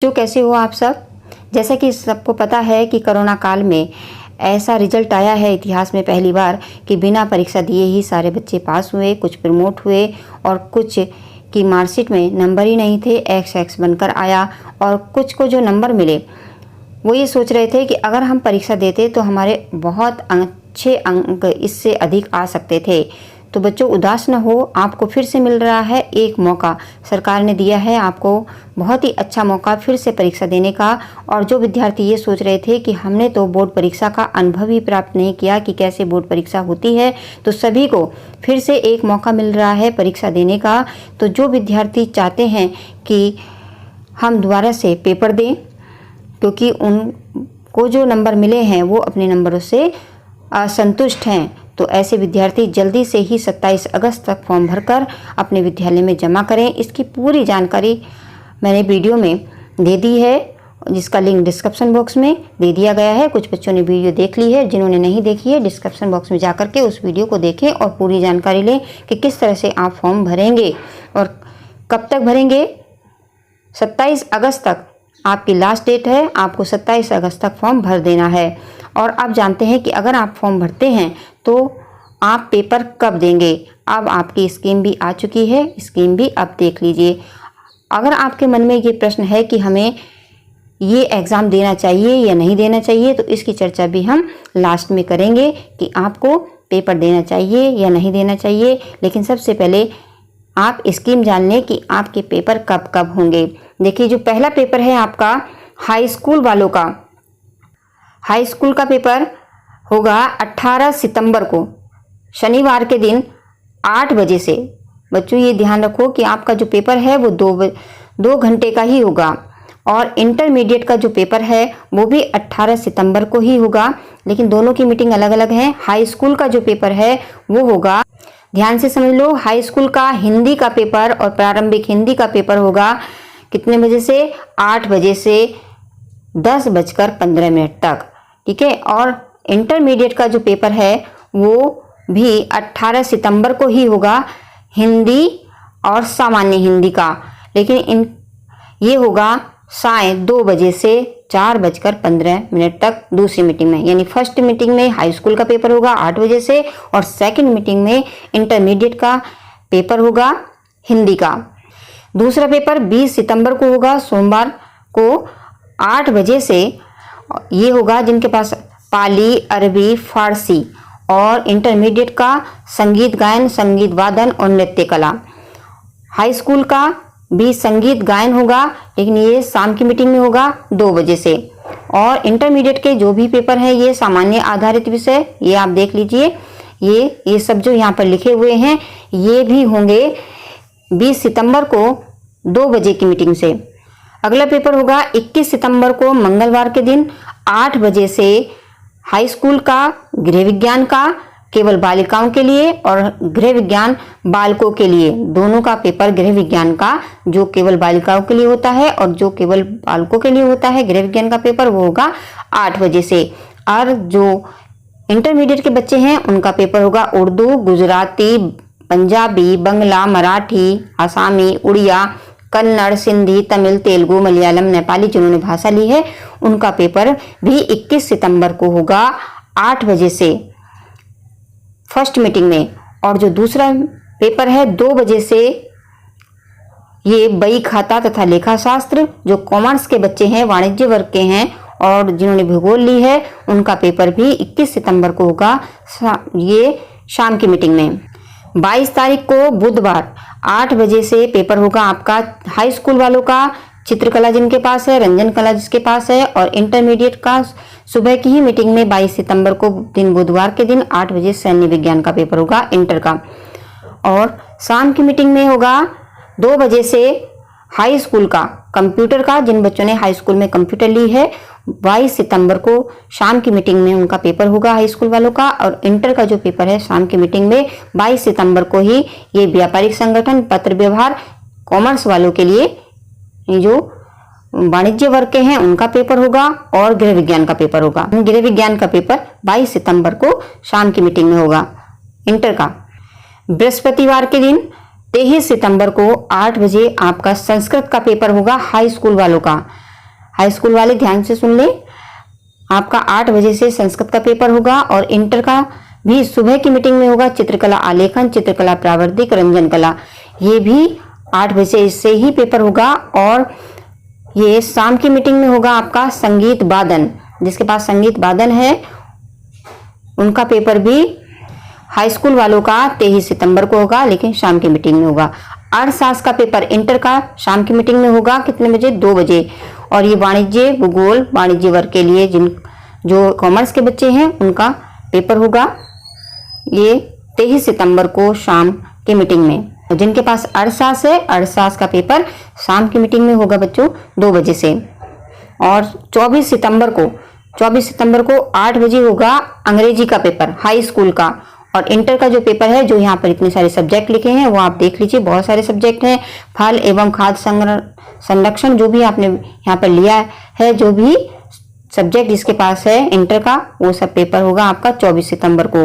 बच्चों, कैसे हो आप सब। जैसा कि सबको पता है कि कोरोना काल में ऐसा रिजल्ट आया है इतिहास में पहली बार कि बिना परीक्षा दिए ही सारे बच्चे पास हुए, कुछ प्रमोट हुए और कुछ की मार्कशीट में नंबर ही नहीं थे, XX बनकर आया। और कुछ को जो नंबर मिले वो ये सोच रहे थे कि अगर हम परीक्षा देते तो हमारे बहुत अच्छे अंक इससे अधिक आ सकते थे। तो बच्चों, उदास न हो, आपको फिर से मिल रहा है एक मौका। सरकार ने दिया है आपको बहुत ही अच्छा मौका फिर से परीक्षा देने का। और जो विद्यार्थी ये सोच रहे थे कि हमने तो बोर्ड परीक्षा का अनुभव ही प्राप्त नहीं किया कि कैसे बोर्ड परीक्षा होती है, तो सभी को फिर से एक मौका मिल रहा है परीक्षा देने का। तो जो विद्यार्थी चाहते हैं कि हम दोबारा से पेपर दें, क्योंकि उनको जो नंबर मिले हैं वो अपने नंबरों से असंतुष्ट हैं, तो ऐसे विद्यार्थी जल्दी से ही 27 अगस्त तक फॉर्म भरकर अपने विद्यालय में जमा करें। इसकी पूरी जानकारी मैंने वीडियो में दे दी है, जिसका लिंक डिस्क्रिप्शन बॉक्स में दे दिया गया है। कुछ बच्चों ने वीडियो देख ली है, जिन्होंने नहीं देखी है डिस्क्रिप्शन बॉक्स में जाकर के उस वीडियो को देखें और पूरी जानकारी लें कि किस तरह से आप फॉर्म भरेंगे और कब तक भरेंगे। 27 अगस्त तक आपकी लास्ट डेट है, आपको 27 अगस्त तक फॉर्म भर देना है। और आप जानते हैं कि अगर आप फॉर्म भरते हैं तो आप पेपर कब देंगे। अब आपकी स्कीम भी आ चुकी है, स्कीम भी अब देख लीजिए। अगर आपके मन में ये प्रश्न है कि हमें ये एग्ज़ाम देना चाहिए या नहीं देना चाहिए, तो इसकी चर्चा भी हम लास्ट में करेंगे कि आपको पेपर देना चाहिए या नहीं देना चाहिए। लेकिन सबसे पहले आप स्कीम जान लें कि आपके पेपर कब कब होंगे। देखिए, जो पहला पेपर है आपका हाई स्कूल वालों का, हाई स्कूल का पेपर होगा 18 सितंबर को, शनिवार के दिन 8 बजे से। बच्चों, ये ध्यान रखो कि आपका जो पेपर है वो 2 घंटे का ही होगा। और इंटरमीडिएट का जो पेपर है वो भी 18 सितंबर को ही होगा, लेकिन दोनों की मीटिंग अलग अलग है। हाई स्कूल का जो पेपर है वो होगा, ध्यान से समझ लो, हाई स्कूल का हिंदी का पेपर और प्रारंभिक हिंदी का पेपर होगा कितने बजे से, 8 बजे से 10:15 तक, ठीक है। और इंटरमीडिएट का जो पेपर है वो भी 18 सितंबर को ही होगा, हिंदी और सामान्य हिंदी का, लेकिन ये होगा 2:30 बजे से 4:15 तक दूसरी मीटिंग में। यानी फर्स्ट मीटिंग में हाई स्कूल का पेपर होगा 8 बजे से और सेकंड मीटिंग में इंटरमीडिएट का पेपर होगा हिंदी का। दूसरा पेपर 20 सितंबर को होगा, सोमवार को 8 बजे से। ये होगा जिनके पास पाली, अरबी, फारसी। और इंटरमीडिएट का संगीत गायन, संगीत वादन और नृत्य कला। हाई स्कूल का भी संगीत गायन होगा, लेकिन ये शाम की मीटिंग में होगा 2 बजे से। और इंटरमीडिएट के जो भी पेपर हैं ये सामान्य आधारित विषय, ये आप देख लीजिए, ये सब जो यहाँ पर लिखे हुए हैं ये भी होंगे 20 सितंबर को 2 बजे की मीटिंग से। अगला पेपर होगा 21 सितंबर को मंगलवार के दिन 8 बजे से, हाई स्कूल का गृह विज्ञान का केवल बालिकाओं के लिए और गृह विज्ञान बालकों के लिए। दोनों का पेपर गृह विज्ञान का जो केवल बालिकाओं के लिए होता है और जो केवल बालकों के लिए होता है गृह विज्ञान का पेपर, वो होगा 8 बजे से। और जो इंटरमीडिएट के बच्चे हैं उनका पेपर होगा उर्दू, गुजराती, पंजाबी, बंगला, मराठी, आसामी, उड़िया, कन्नड़, सिंधी, तमिल, तेलुगु, मलयालम, नेपाली, जिन्होंने भाषा ली है उनका पेपर भी 21 सितंबर को होगा 8 बजे से फर्स्ट मीटिंग में। और जो दूसरा पेपर है 2 बजे से, ये बही खाता तथा लेखा शास्त्र, जो कॉमर्स के बच्चे हैं, वाणिज्य वर्ग के हैं और जिन्होंने भूगोल ली है उनका पेपर भी 21 सितंबर को होगा, ये शाम की मीटिंग में। 22 तारीख को बुधवार 8 बजे से पेपर होगा आपका हाई स्कूल वालों का, चित्रकला जिनके पास है, रंजन कला जिसके पास है। और इंटरमीडिएट का सुबह की ही मीटिंग में 22 सितंबर को दिन बुधवार के दिन 8 बजे सैन्य विज्ञान का पेपर होगा इंटर का। और शाम की मीटिंग में होगा 2 बजे से हाई स्कूल का कंप्यूटर का, जिन बच्चों ने हाई स्कूल में कंप्यूटर ली है 22 सितंबर को शाम की मीटिंग में उनका पेपर होगा हाई स्कूल वालों का। और इंटर का जो पेपर है शाम की मीटिंग में 22 सितंबर को ही, ये व्यापारिक संगठन, पत्र व्यवहार, कॉमर्स वालों के लिए, जो वाणिज्य वर्ग के हैं उनका पेपर होगा और गृह विज्ञान का पेपर होगा। गृह विज्ञान का पेपर 22 सितंबर को शाम की मीटिंग में होगा इंटर का। बृहस्पतिवार के दिन 23 सितंबर को 8 बजे आपका संस्कृत का पेपर होगा हाई स्कूल वालों का। हाई स्कूल वाले ध्यान से सुन ले, आपका 8 बजे से संस्कृत का पेपर होगा और इंटर का भी सुबह की मीटिंग में होगा। चित्रकला आलेखन, चित्रकला प्रावर्तिक, रंजन कला, ये भी 8 बजे इससे ही पेपर होगा। और ये शाम की मीटिंग में होगा आपका संगीत वादन, जिसके पास संगीत वादन है उनका पेपर भी हाई स्कूल वालों का 23 सितंबर को होगा, लेकिन शाम की मीटिंग में होगा। अर्थशास्त्र का पेपर इंटर का शाम की मीटिंग में होगा, कितने बजे? 2 बजे। और ये वाणिज्य भूगोल, वाणिज्य वर्ग के लिए जो कॉमर्स के बच्चे हैं उनका पेपर होगा ये 23 सितंबर को शाम की मीटिंग में। जिनके पास अर्थशास्त्र है, अर्थशास्त्र का पेपर शाम की मीटिंग में होगा बच्चों 2 बजे से। और 24 सितंबर को 8 बजे होगा अंग्रेजी का पेपर हाई स्कूल का। और इंटर का जो पेपर है, जो यहाँ पर इतने सारे सब्जेक्ट लिखे हैं वो आप देख लीजिए, बहुत सारे सब्जेक्ट हैं। फल एवं खाद्य संरक्षण जो भी आपने यहाँ पर लिया है, जो भी सब्जेक्ट जिसके पास है इंटर का, वो सब पेपर होगा आपका 24 सितंबर को।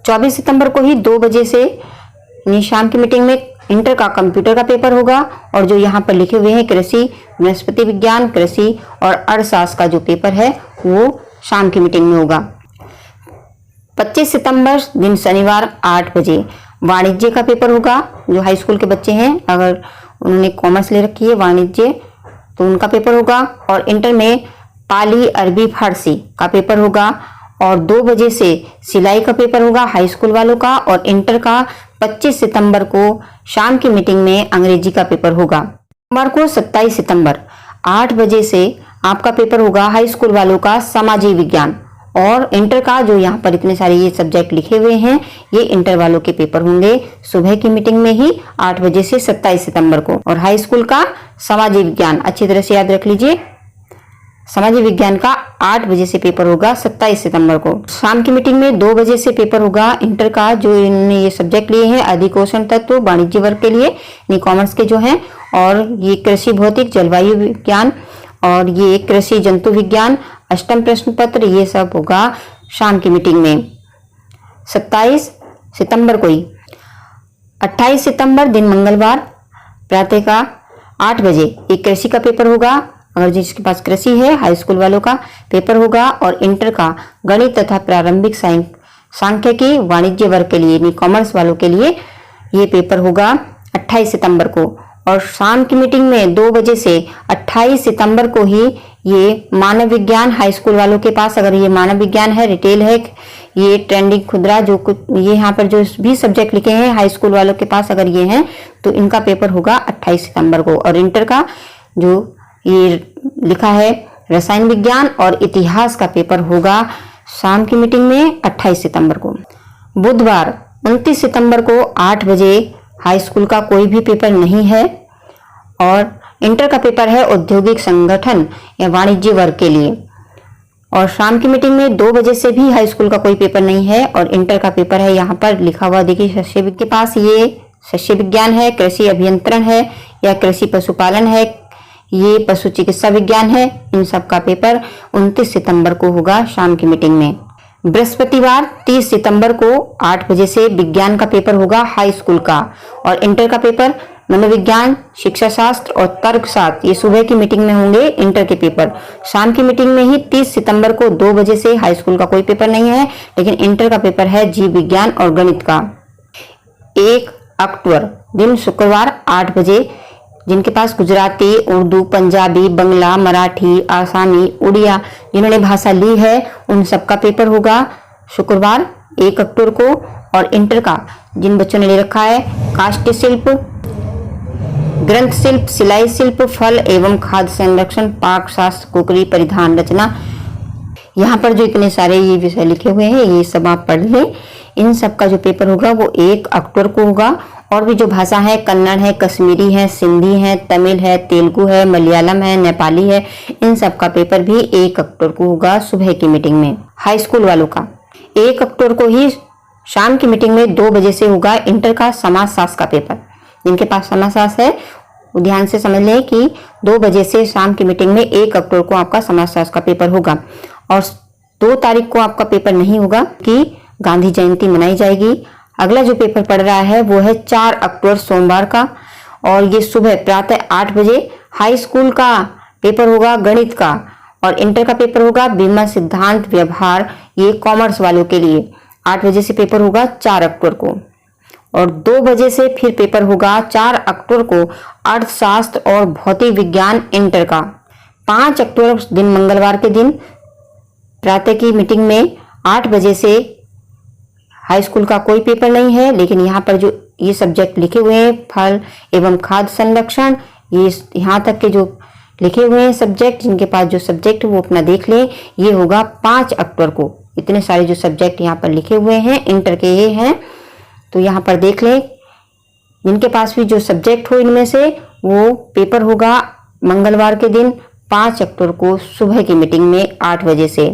24 सितंबर को ही 2 बजे से शाम की मीटिंग में इंटर का कंप्यूटर का पेपर होगा। और जो यहाँ पर लिखे हुए हैं कृषि, वनस्पति विज्ञान, कृषि और अर्थशास्त्र का जो पेपर है वो शाम की मीटिंग में होगा। 25 सितंबर दिन शनिवार 8 बजे वाणिज्य का पेपर होगा। जो हाई स्कूल के बच्चे हैं, अगर उन्होंने कॉमर्स ले रखी है वाणिज्य, तो उनका पेपर होगा। और इंटर में पाली, अरबी, फारसी का पेपर होगा। और 2 बजे से सिलाई का पेपर होगा हाई स्कूल वालों का। और इंटर का 25 सितंबर को शाम की मीटिंग में अंग्रेजी का पेपर होगा। सोमवार को 27 सितंबर 8 बजे से आपका पेपर होगा हाई स्कूल वालों का सामाजिक विज्ञान। और इंटर का जो यहाँ पर इतने सारे ये सब्जेक्ट लिखे हुए हैं, ये इंटर वालों के पेपर होंगे सुबह की मीटिंग में ही 8 बजे से 27 सितंबर को। और हाई स्कूल का सामाजिक विज्ञान अच्छी तरह से याद रख लीजिए, सामाजिक विज्ञान का 8 बजे से पेपर होगा 27 सितंबर को। शाम की मीटिंग में 2 बजे से पेपर होगा इंटर का, जो इन्होंने ये सब्जेक्ट लिए हैं अधिकोषण तत्व वाणिज्य वर्ग के लिए, कॉमर्स के जो हैं। और ये कृषि भौतिक, जलवायु विज्ञान और ये कृषि जंतु विज्ञान, अष्टम प्रश्न पत्र, ये सब होगा शाम की मीटिंग में 27 सितंबर को ही। 28 सितंबर दिन मंगलवार प्रातः का 8 बजे एक कृषि का पेपर होगा। अगर जिसके पास कृषि है, हाई स्कूल वालों का पेपर होगा। और इंटर का गणित तथा प्रारंभिक सांख्यिकी वाणिज्य वर्ग के लिए, कॉमर्स वालों के लिए ये पेपर होगा 28 सितंबर को। और शाम की मीटिंग में 2 बजे से 28 सितंबर को ही ये मानव विज्ञान हाई स्कूल वालों के पास, अगर ये मानव विज्ञान है, रिटेल है, ये ट्रेंडिंग, खुदरा, जो कुछ ये यहाँ पर जो भी सब्जेक्ट लिखे हैं हाई स्कूल वालों के पास अगर ये हैं, तो इनका पेपर होगा 28 सितंबर को। और इंटर का जो ये लिखा है रसायन विज्ञान और इतिहास का पेपर होगा शाम की मीटिंग में 28 सितंबर को। बुधवार 29 सितंबर को 8 बजे हाई स्कूल का कोई भी पेपर नहीं है। और इंटर का पेपर है औद्योगिक संगठन या वाणिज्य वर्ग के लिए। और शाम की मीटिंग में 2 बजे से भी हाई स्कूल का कोई पेपर नहीं है। और इंटर का पेपर है, यहाँ पर लिखा हुआ देखिए, शस्य के पास ये शस्य विज्ञान है, कृषि अभियंत्रण है या कृषि पशुपालन है, ये पशु चिकित्सा विज्ञान है। इन सब का पेपर 29 सितंबर को होगा शाम की मीटिंग में। बृहस्पतिवार 30 सितंबर को 8 बजे से विज्ञान का पेपर होगा हाई स्कूल का। और इंटर का पेपर मनोविज्ञान, शिक्षा शास्त्र और तर्कशास्त्र, ये सुबह की मीटिंग में होंगे इंटर के पेपर। शाम की मीटिंग में ही 30 सितंबर को 2 बजे से हाई स्कूल का कोई पेपर नहीं है, लेकिन इंटर का पेपर है जीव विज्ञान और गणित का। 1 अक्टूबर दिन शुक्रवार 8 बजे जिनके पास गुजराती, उर्दू, पंजाबी, बंगला, मराठी, आसामी, उड़िया जिन्होंने भाषा ली है, उन सबका पेपर होगा शुक्रवार 1 अक्टूबर को। और इंटर का जिन बच्चों ने ले रखा है काष्ठ शिल्प, ग्रंथ शिल्प, सिलाई शिल्प, फल एवं खाद्य संरक्षण, पाक शास्त्र, कुकरी, परिधान रचना, यहाँ पर जो इतने सारे ये विषय लिखे हुए हैं ये सब आप पढ़ लें। इन सब का जो पेपर होगा वो 1 अक्टूबर को होगा। और भी जो भाषा है, कन्नड़ है, कश्मीरी है, सिंधी है, तमिल है, तेलुगु है, मलयालम है, नेपाली है, इन सब का पेपर भी 1 अक्टूबर को होगा सुबह की मीटिंग में। हाई स्कूल वालों का 1 अक्टूबर को ही शाम की मीटिंग में 2 बजे से होगा इंटर का समाजशास्त्र का पेपर। जिनके पास समाजशास्त्र है वो ध्यान से समझ लें कि 2 बजे से शाम की मीटिंग में 1 अक्टूबर को आपका समाजशास्त्र का पेपर होगा। और 2 तारीख को आपका पेपर नहीं होगा कि गांधी जयंती मनाई जाएगी। अगला जो पेपर पड़ रहा है वो है 4 अक्टूबर सोमवार का। और ये सुबह प्रातः 8 बजे हाई स्कूल का पेपर होगा गणित का, और इंटर का पेपर होगा बीमा सिद्धांत व्यवहार, ये कॉमर्स वालों के लिए। 8 बजे से पेपर होगा 4 अक्टूबर को, और 2 बजे से फिर पेपर होगा 4 अक्टूबर को अर्थशास्त्र और भौतिक विज्ञान इंटर का। 5 अक्टूबर दिन मंगलवार के दिन प्रातः की मीटिंग में 8 बजे से हाई स्कूल का कोई पेपर नहीं है, लेकिन यहाँ पर जो ये सब्जेक्ट लिखे हुए हैं फल एवं खाद्य संरक्षण, ये यहाँ तक के जो लिखे हुए हैं सब्जेक्ट, जिनके पास जो सब्जेक्ट वो अपना देख लें, ये होगा 5 अक्टूबर को। इतने सारे जो सब्जेक्ट यहाँ पर लिखे हुए हैं इंटर के ये हैं, तो यहाँ पर देख लें। जिनके पास भी जो सब्जेक्ट हो इनमें से, वो पेपर होगा मंगलवार के दिन 5 अक्टूबर को सुबह की मीटिंग में 8 बजे से।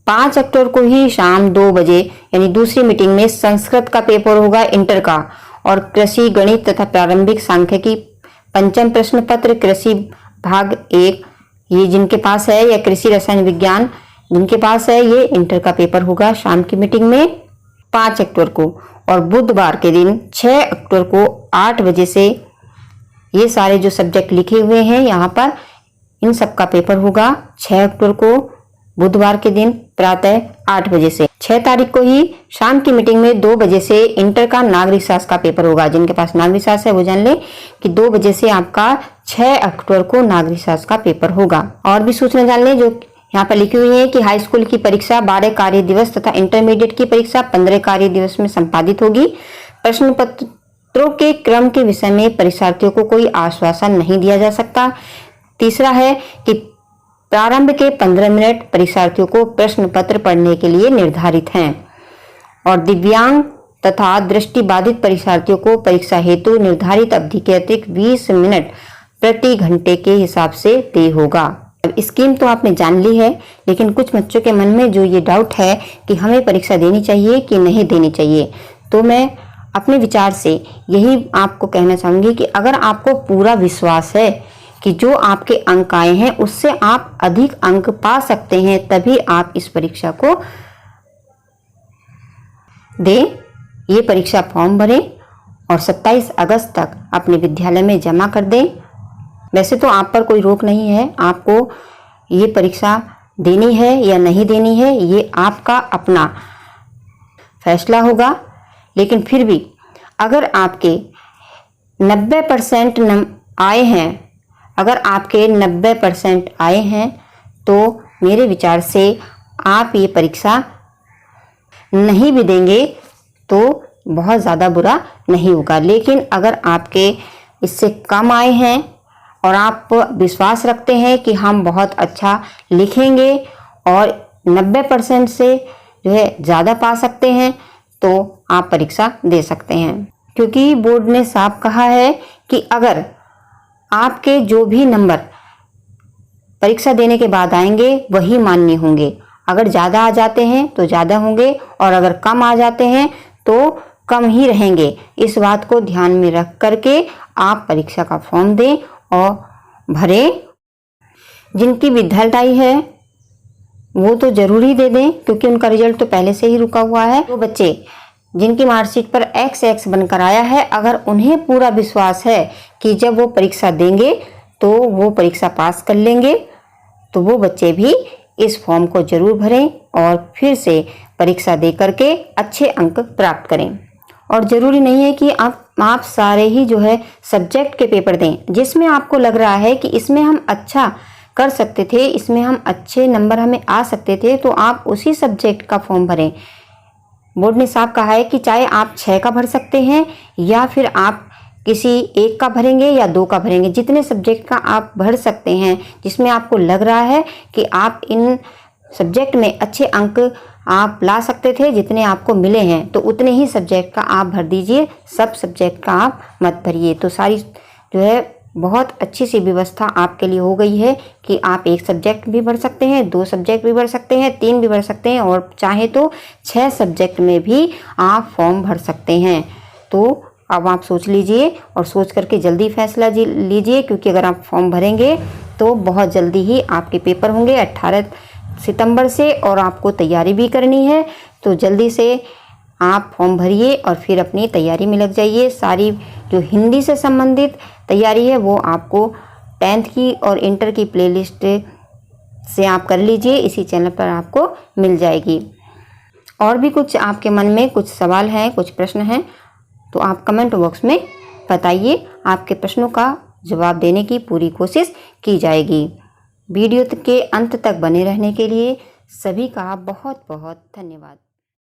5 अक्टूबर को ही शाम 2 बजे यानी दूसरी मीटिंग में संस्कृत का पेपर होगा इंटर का, और कृषि गणित तथा प्रारंभिक सांख्यिकी पंचम प्रश्न पत्र कृषि भाग 1, ये जिनके पास है, या कृषि रसायन विज्ञान जिनके पास है, ये इंटर का पेपर होगा शाम की मीटिंग में 5 अक्टूबर को। और बुधवार के दिन 6 अक्टूबर को 8 बजे से ये सारे जो सब्जेक्ट लिखे हुए हैं यहाँ पर, इन सब का पेपर होगा 6 अक्टूबर को बुधवार के दिन प्रातः 8 बजे से। 6 तारीख को ही शाम की मीटिंग में 2 बजे से इंटर का नागरिक शास्त्र का पेपर होगा। जिनके पास नागरिक शास्त्र है वो जान ले कि 2 बजे से आपका 6 अक्टूबर को नागरिक शास्त्र का पेपर होगा। और भी सूचना जान लें जो यहाँ पर लिखी हुई है कि हाई स्कूल की परीक्षा 12 कार्य दिवस तथा इंटरमीडिएट की परीक्षा 15 कार्य दिवस में संपादित होगी। प्रश्न पत्रों के क्रम के विषय में परीक्षार्थियों को कोई आश्वासन नहीं दिया जा सकता। तीसरा है कि प्रारंभ के 15 मिनट परीक्षार्थियों को प्रश्न पत्र पढ़ने के लिए निर्धारित हैं, और दिव्यांग तथा दृष्टिबाधित परीक्षार्थियों को परीक्षा हेतु निर्धारित अवधि के अतिरिक्त 20 मिनट प्रति घंटे के हिसाब से देय होगा। अब स्कीम तो आपने जान ली है, लेकिन कुछ बच्चों के मन में जो ये डाउट है कि हमें परीक्षा देनी चाहिए कि नहीं देनी चाहिए, तो मैं अपने विचार से यही आपको कहना चाहूंगी कि अगर आपको पूरा विश्वास है कि जो आपके अंक आए हैं उससे आप अधिक अंक पा सकते हैं, तभी आप इस परीक्षा को दें। ये परीक्षा फॉर्म भरें और 27 अगस्त तक अपने विद्यालय में जमा कर दें। वैसे तो आप पर कोई रोक नहीं है, आपको ये परीक्षा देनी है या नहीं देनी है, ये आपका अपना फैसला होगा। लेकिन फिर भी अगर आपके 90% आए हैं, अगर आपके 90% आए हैं, तो मेरे विचार से आप ये परीक्षा नहीं भी देंगे तो बहुत ज़्यादा बुरा नहीं होगा। लेकिन अगर आपके इससे कम आए हैं और आप विश्वास रखते हैं कि हम बहुत अच्छा लिखेंगे और 90% से जो है ज़्यादा पा सकते हैं, तो आप परीक्षा दे सकते हैं। क्योंकि बोर्ड ने साफ कहा है कि अगर आपके जो भी नंबर परीक्षा देने के बाद आएंगे वही मान्य होंगे। अगर ज़्यादा आ जाते हैं तो ज़्यादा होंगे, और अगर कम आ जाते हैं तो कम ही रहेंगे। इस बात को ध्यान में रख करके आप परीक्षा का फॉर्म दें और भरें। जिनकी विद्यालय आई है वो तो जरूरी दे दें, क्योंकि उनका रिजल्ट तो पहले से ही रुका हुआ है। तो बच्चे जिनकी मार्कशीट पर XX बनकर आया है, अगर उन्हें पूरा विश्वास है कि जब वो परीक्षा देंगे तो वो परीक्षा पास कर लेंगे, तो वो बच्चे भी इस फॉर्म को जरूर भरें और फिर से परीक्षा दे करके अच्छे अंक प्राप्त करें। और ज़रूरी नहीं है कि आप सारे ही जो है सब्जेक्ट के पेपर दें। जिसमें आपको लग रहा है कि इसमें हम अच्छा कर सकते थे, इसमें हम अच्छे नंबर हमें आ सकते थे, तो आप उसी सब्जेक्ट का फॉर्म भरें। बोर्ड ने साफ कहा है कि चाहे आप 6 का भर सकते हैं या फिर आप किसी एक का भरेंगे या 2 का भरेंगे। जितने सब्जेक्ट का आप भर सकते हैं, जिसमें आपको लग रहा है कि आप इन सब्जेक्ट में अच्छे अंक आप ला सकते थे, जितने आपको मिले हैं, तो उतने ही सब्जेक्ट का आप भर दीजिए। सब सब्जेक्ट का आप मत भरिए। तो सारी जो है बहुत अच्छी सी व्यवस्था आपके लिए हो गई है कि आप 1 सब्जेक्ट भी भर सकते हैं, 2 सब्जेक्ट भी भर सकते हैं, 3 भी भर सकते हैं, और चाहे तो 6 सब्जेक्ट में भी आप फॉर्म भर सकते हैं। तो अब आप सोच लीजिए और सोच करके जल्दी फैसला लीजिए, क्योंकि अगर आप फॉर्म भरेंगे तो बहुत जल्दी ही आपके पेपर होंगे 18 सितंबर से, और आपको तैयारी भी करनी है। तो जल्दी से आप फॉर्म भरिए और फिर अपनी तैयारी में लग जाइए। सारी जो हिंदी से संबंधित तैयारी है वो आपको 10th की और इंटर की प्लेलिस्ट से आप कर लीजिए, इसी चैनल पर आपको मिल जाएगी। और भी कुछ आपके मन में कुछ सवाल हैं, कुछ प्रश्न हैं, तो आप कमेंट बॉक्स में बताइए, आपके प्रश्नों का जवाब देने की पूरी कोशिश की जाएगी। वीडियो के अंत तक बने रहने के लिए सभी का बहुत बहुत धन्यवाद।